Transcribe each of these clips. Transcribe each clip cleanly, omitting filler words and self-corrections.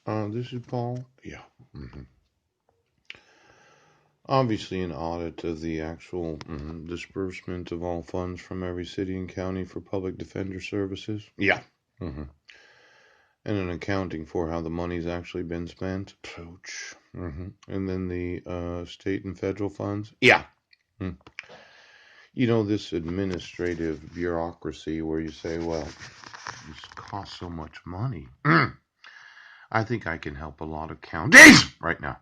This is Paul. Yeah. hmm Obviously, an audit of the actual disbursement of all funds from every city and county for public defender services. Yeah. hmm And an accounting for how the money's actually been spent. Ouch. And then the state and federal funds. Yeah. Mm. This administrative bureaucracy where you say, well, this costs so much money. I think I can help a lot of counties right now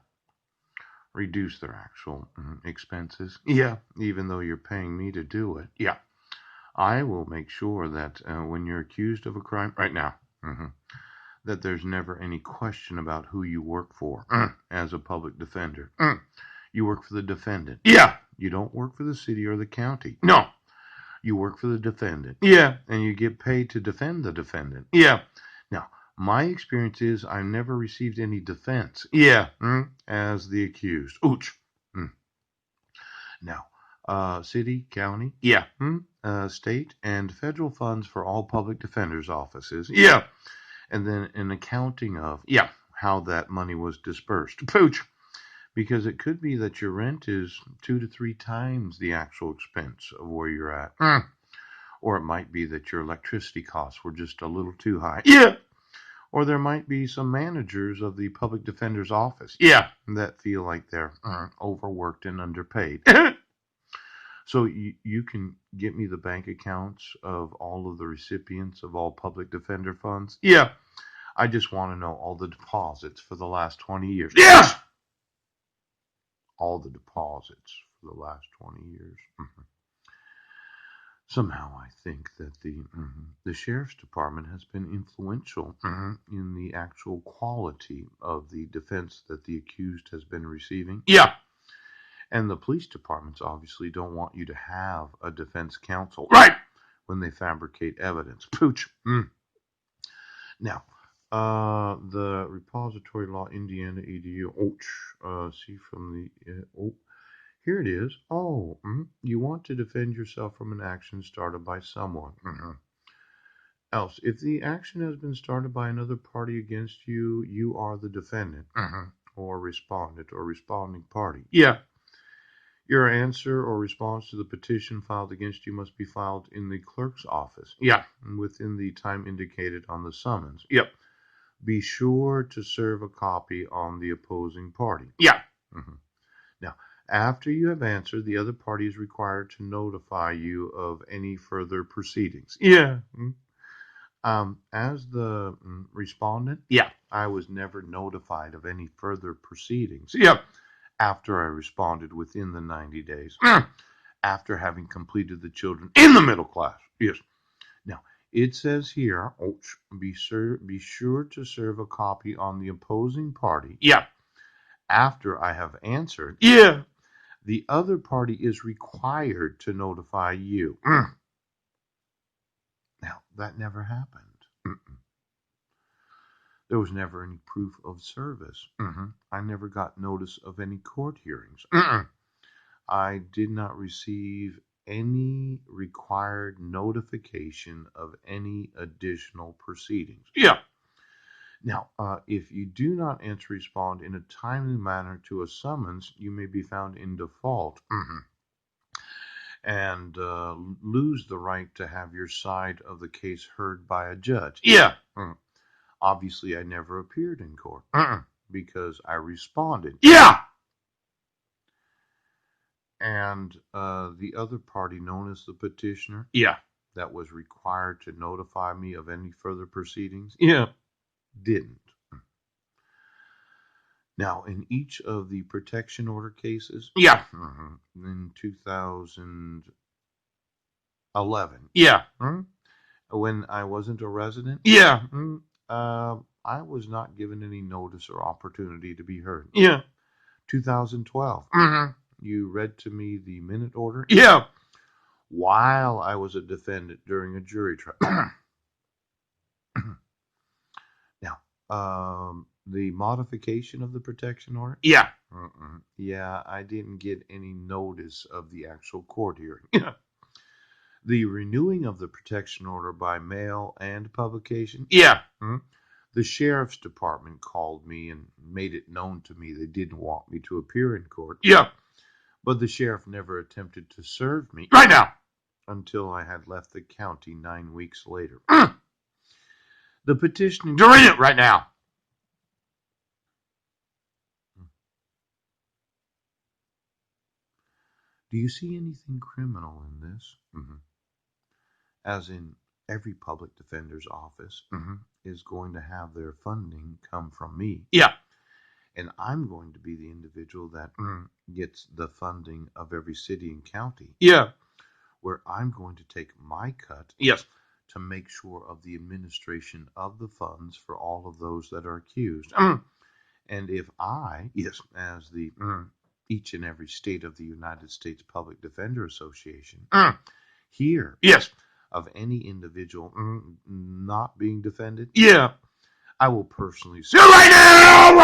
reduce their actual expenses. Yeah, even though you're paying me to do it. Yeah, I will make sure that when you're accused of a crime right now, that there's never any question about who you work for as a public defender. You work for the defendant. Yeah, you don't work for the city or the county. No, you work for the defendant. Yeah, and you get paid to defend the defendant. Yeah. Now, my experience is I never received any defense. Yeah. As the accused. Ouch. Now, city, county, yeah, state, and federal funds for all public defenders' offices, yeah, and then an accounting of, yeah, how that money was dispersed. Pooch, because it could be that your rent is 2 to 3 times the actual expense of where you're at. Or it might be that your electricity costs were just a little too high. Yeah. Or there might be some managers of the public defender's office. Yeah. That feel like they're overworked and underpaid. So you can get me the bank accounts of all of the recipients of all public defender funds? Yeah. I just want to know all the deposits for the last 20 years. Yes! All the deposits for the last 20 years. Somehow I think that the sheriff's department has been influential in the actual quality of the defense that the accused has been receiving. Yeah. And the police departments obviously don't want you to have a defense counsel. Right. When they fabricate evidence. Pooch. Now, the repository law Indiana EDU. See from the. Here it is. You want to defend yourself from an action started by someone else. If the action has been started by another party against you, you are the defendant or respondent or responding party. Yeah. Your answer or response to the petition filed against you must be filed in the clerk's office. Yeah. Within the time indicated on the summons. Yep. Be sure to serve a copy on the opposing party. Yeah. Now, after you have answered, the other party is required to notify you of any further proceedings. Yeah. As the respondent, yeah, I was never notified of any further proceedings. Yep. After I responded within the 90 days, after having completed the children in the middle class. Yes. Now, it says here, be sure to serve a copy on the opposing party. Yeah. After I have answered. Yeah. The other party is required to notify you. Now, that never happened. There was never any proof of service. I never got notice of any court hearings. I did not receive any required notification of any additional proceedings. Yeah. Now, if you do not answer respond in a timely manner to a summons, you may be found in default and lose the right to have your side of the case heard by a judge. Yeah. Obviously, I never appeared in court because I responded. Yeah. And the other party, known as the petitioner, yeah, that was required to notify me of any further proceedings, yeah, didn't. Now, in each of the protection order cases, yeah, in 2011, yeah, when I wasn't a resident, yeah, I was not given any notice or opportunity to be heard. Yeah, 2012, you read to me the minute order. Yeah. While I was a defendant during a jury trial. Now, the modification of the protection order? Yeah. Yeah, I didn't get any notice of the actual court hearing. Yeah. The renewing of the protection order by mail and publication? Yeah. The sheriff's department called me and made it known to me they didn't want me to appear in court. Yeah, but the sheriff never attempted to serve me right now until I had left the county 9 weeks later. The petitioning. You're in it right now. Do you see anything criminal in this? As in, every public defender's office is going to have their funding come from me. Yeah. And I'm going to be the individual that gets the funding of every city and county. Yeah. Where I'm going to take my cut. Yes. To make sure of the administration of the funds for all of those that are accused. And if I, yes, as the each and every state of the United States Public Defender Association, hear, yes, of any individual not being defended, yeah, I will personally say right now,